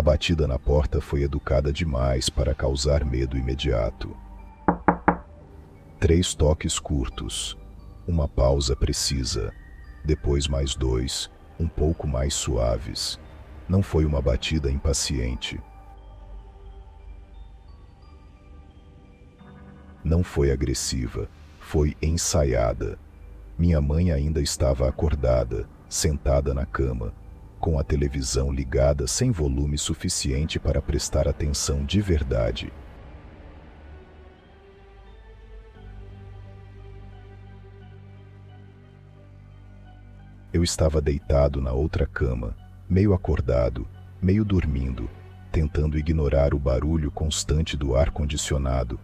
batida na porta foi educada demais para causar medo imediato. 3 toques curtos, uma pausa precisa, depois mais 2, um pouco mais suaves. Não foi uma batida impaciente. Não foi agressiva, foi ensaiada. Minha mãe ainda estava acordada, sentada na cama, com a televisão ligada sem volume suficiente para prestar atenção de verdade. Eu estava deitado na outra cama, meio acordado, meio dormindo, tentando ignorar o barulho constante do ar-condicionado.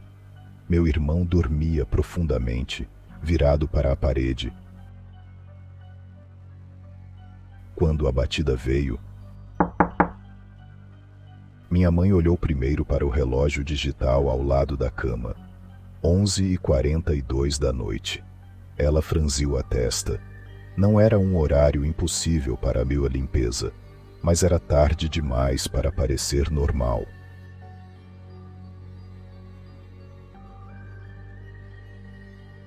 Meu irmão dormia profundamente, virado para a parede. Quando a batida veio, minha mãe olhou primeiro para o relógio digital ao lado da cama. 11h42 da noite. Ela franziu a testa. Não era um horário impossível para a minha limpeza, mas era tarde demais para parecer normal.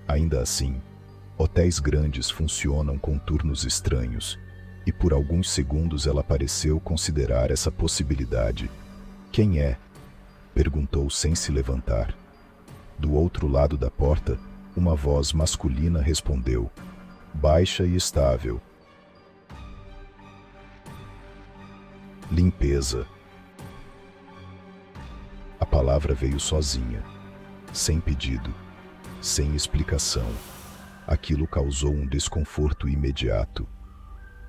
Ainda assim, hotéis grandes funcionam com turnos estranhos, e por alguns segundos ela pareceu considerar essa possibilidade. "Quem é?" perguntou sem se levantar. Do outro lado da porta, uma voz masculina respondeu, baixa e estável. "Limpeza." A palavra veio sozinha, sem pedido, sem explicação. Aquilo causou um desconforto imediato.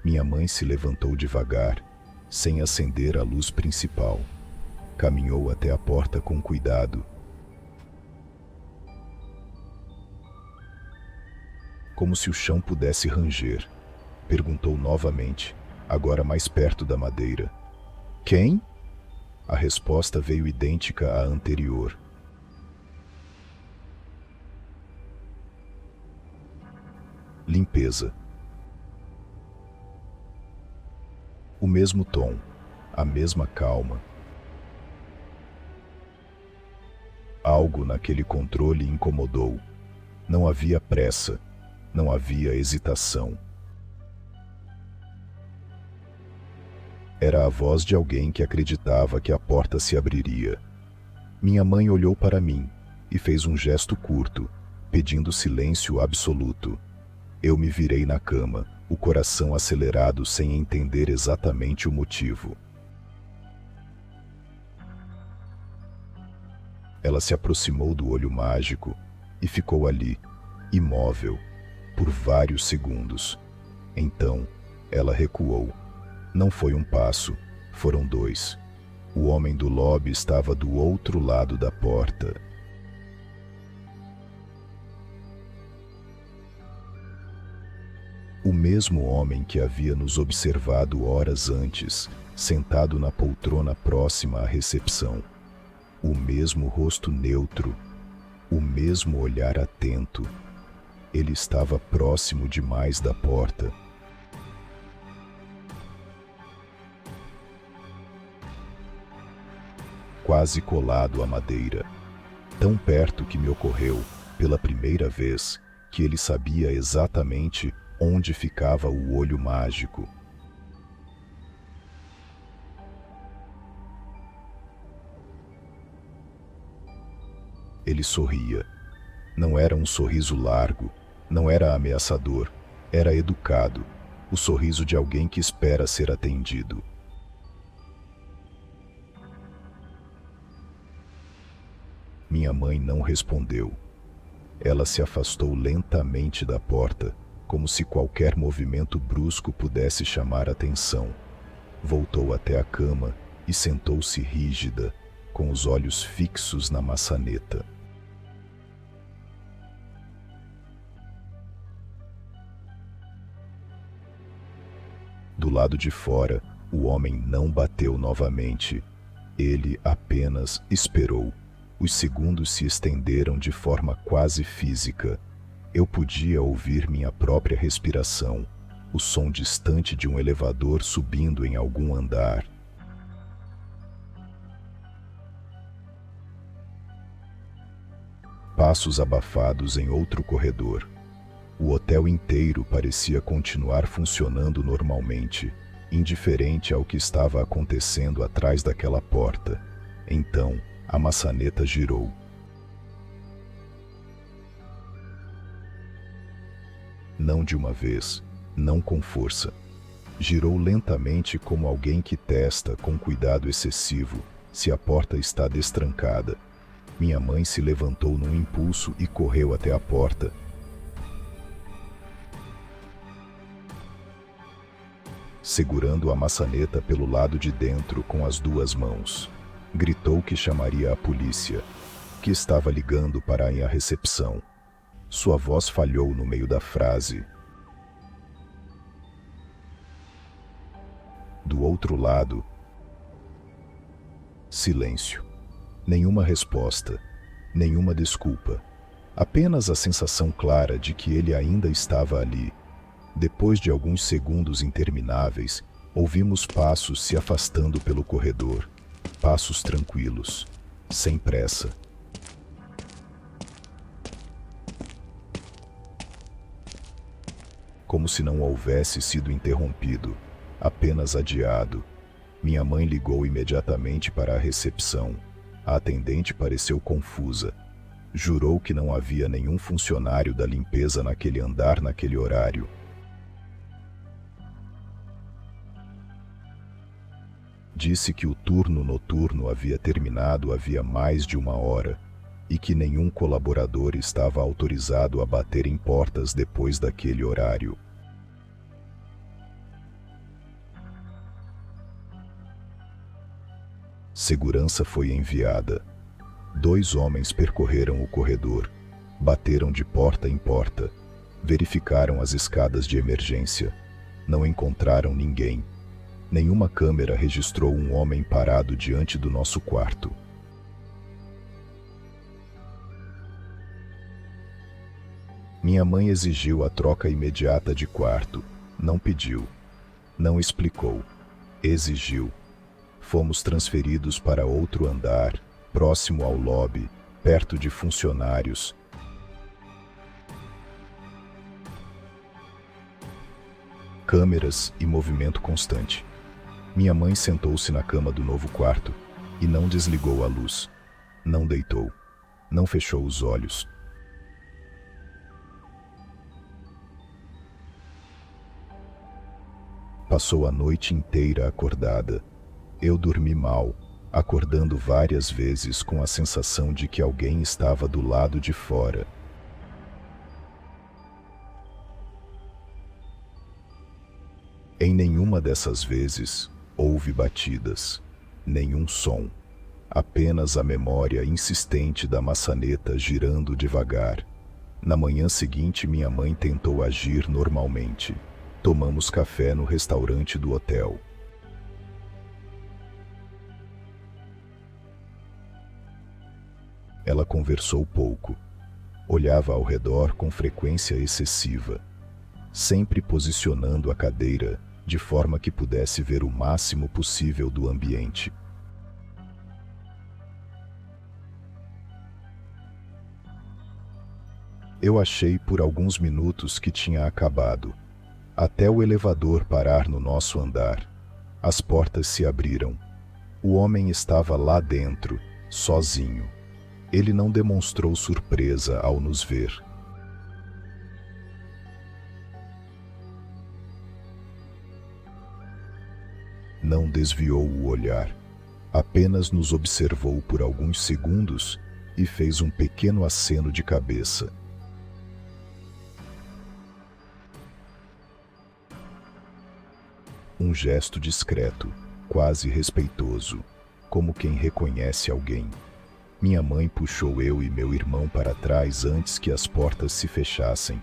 Minha mãe se levantou devagar, sem acender a luz principal. Caminhou até a porta com cuidado. Como se o chão pudesse ranger, perguntou novamente, agora mais perto da madeira. "Quem?" A resposta veio idêntica à anterior. "Limpeza." O mesmo tom, a mesma calma. Algo naquele controle incomodou. Não havia pressa, não havia hesitação. Era a voz de alguém que acreditava que a porta se abriria. Minha mãe olhou para mim e fez um gesto curto, pedindo silêncio absoluto. Eu me virei na cama, o coração acelerado sem entender exatamente o motivo. Ela se aproximou do olho mágico e ficou ali, imóvel, por vários segundos. Então, ela recuou. Não foi um passo, foram 2. O homem do lobby estava do outro lado da porta. O mesmo homem que havia nos observado horas antes, sentado na poltrona próxima à recepção. O mesmo rosto neutro, o mesmo olhar atento. Ele estava próximo demais da porta. Quase colado à madeira. Tão perto que me ocorreu, pela primeira vez, que ele sabia exatamente onde ficava o olho mágico. Ele sorria. Não era um sorriso largo, não era ameaçador, era educado, o sorriso de alguém que espera ser atendido. Minha mãe não respondeu. Ela se afastou lentamente da porta, como se qualquer movimento brusco pudesse chamar atenção. Voltou até a cama e sentou-se rígida, com os olhos fixos na maçaneta. Do lado de fora, o homem não bateu novamente. Ele apenas esperou. Os segundos se estenderam de forma quase física. Eu podia ouvir minha própria respiração, o som distante de um elevador subindo em algum andar. passos abafados em outro corredor. O hotel inteiro parecia continuar funcionando normalmente, indiferente ao que estava acontecendo atrás daquela porta. Então, a maçaneta girou. Não de uma vez, não com força. Girou lentamente como alguém que testa com cuidado excessivo se a porta está destrancada. Minha mãe se levantou num impulso e correu até a porta. Segurando a maçaneta pelo lado de dentro com as duas mãos. Gritou que chamaria a polícia, que estava ligando para a recepção. Sua voz falhou no meio da frase. Do outro lado, silêncio. Nenhuma resposta, nenhuma desculpa. Apenas a sensação clara de que ele ainda estava ali. Depois de alguns segundos intermináveis, ouvimos passos se afastando pelo corredor. Passos tranquilos, sem pressa. Como se não houvesse sido interrompido, apenas adiado. Minha mãe ligou imediatamente para a recepção. A atendente pareceu confusa. Jurou que não havia nenhum funcionário da limpeza naquele andar naquele horário. Disse que o turno noturno havia terminado havia mais de 1 hora e que nenhum colaborador estava autorizado a bater em portas depois daquele horário. Segurança foi enviada. 2 homens percorreram o corredor, bateram de porta em porta, verificaram as escadas de emergência. Não encontraram ninguém. Nenhuma câmera registrou um homem parado diante do nosso quarto. Minha mãe exigiu a troca imediata de quarto. Não pediu. Não explicou. Exigiu. Fomos transferidos para outro andar, próximo ao lobby, perto de funcionários. Câmeras e movimento constante. Minha mãe sentou-se na cama do novo quarto e não desligou a luz. Não deitou. Não fechou os olhos. Passou a noite inteira acordada. Eu dormi mal, acordando várias vezes com a sensação de que alguém estava do lado de fora. Em nenhuma dessas vezes houve batidas, nenhum som, apenas a memória insistente da maçaneta girando devagar. Na manhã seguinte, minha mãe tentou agir normalmente. Tomamos café no restaurante do hotel. Ela conversou pouco. Olhava ao redor com frequência excessiva, sempre posicionando a cadeira de forma que pudesse ver o máximo possível do ambiente. Eu achei por alguns minutos que tinha acabado, até o elevador parar no nosso andar. As portas se abriram. O homem estava lá dentro, sozinho. Ele não demonstrou surpresa ao nos ver. Não desviou o olhar. Apenas nos observou por alguns segundos e fez um pequeno aceno de cabeça. Um gesto discreto, quase respeitoso, como quem reconhece alguém. Minha mãe puxou eu e meu irmão para trás antes que as portas se fechassem.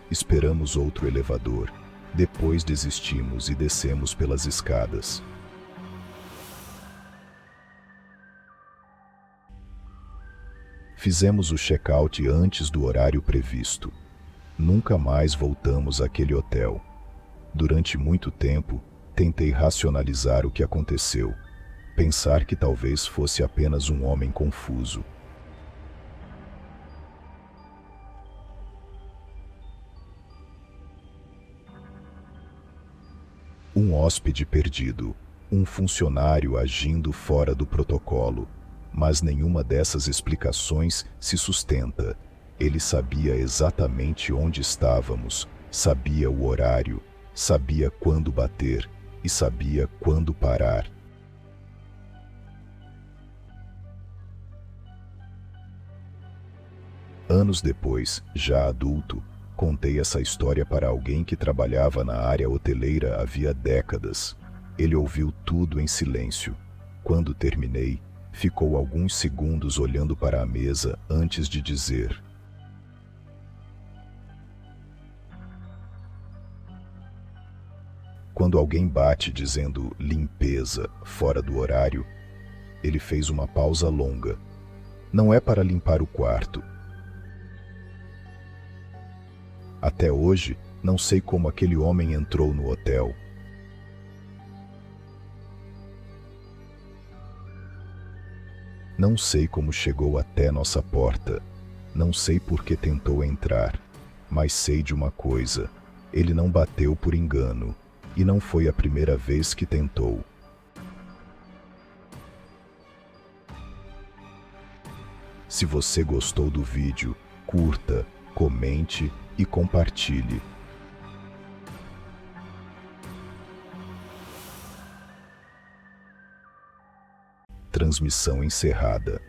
Esperamos outro elevador. Depois desistimos e descemos pelas escadas. Fizemos o check-out antes do horário previsto. Nunca mais voltamos àquele hotel. Durante muito tempo, tentei racionalizar o que aconteceu. Pensar que talvez fosse apenas um homem confuso. Um hóspede perdido, um funcionário agindo fora do protocolo. Mas nenhuma dessas explicações se sustenta. Ele sabia exatamente onde estávamos, sabia o horário, sabia quando bater e sabia quando parar. Anos depois, já adulto, contei essa história para alguém que trabalhava na área hoteleira havia décadas. Ele ouviu tudo em silêncio. Quando terminei, ficou alguns segundos olhando para a mesa antes de dizer: quando alguém bate dizendo limpeza fora do horário, ele fez uma pausa longa. Não é para limpar o quarto. Até hoje, não sei como aquele homem entrou no hotel. Não sei como chegou até nossa porta. Não sei por que tentou entrar. Mas sei de uma coisa: ele não bateu por engano. E não foi a primeira vez que tentou. Se você gostou do vídeo, curta, comente e compartilhe. Transmissão encerrada.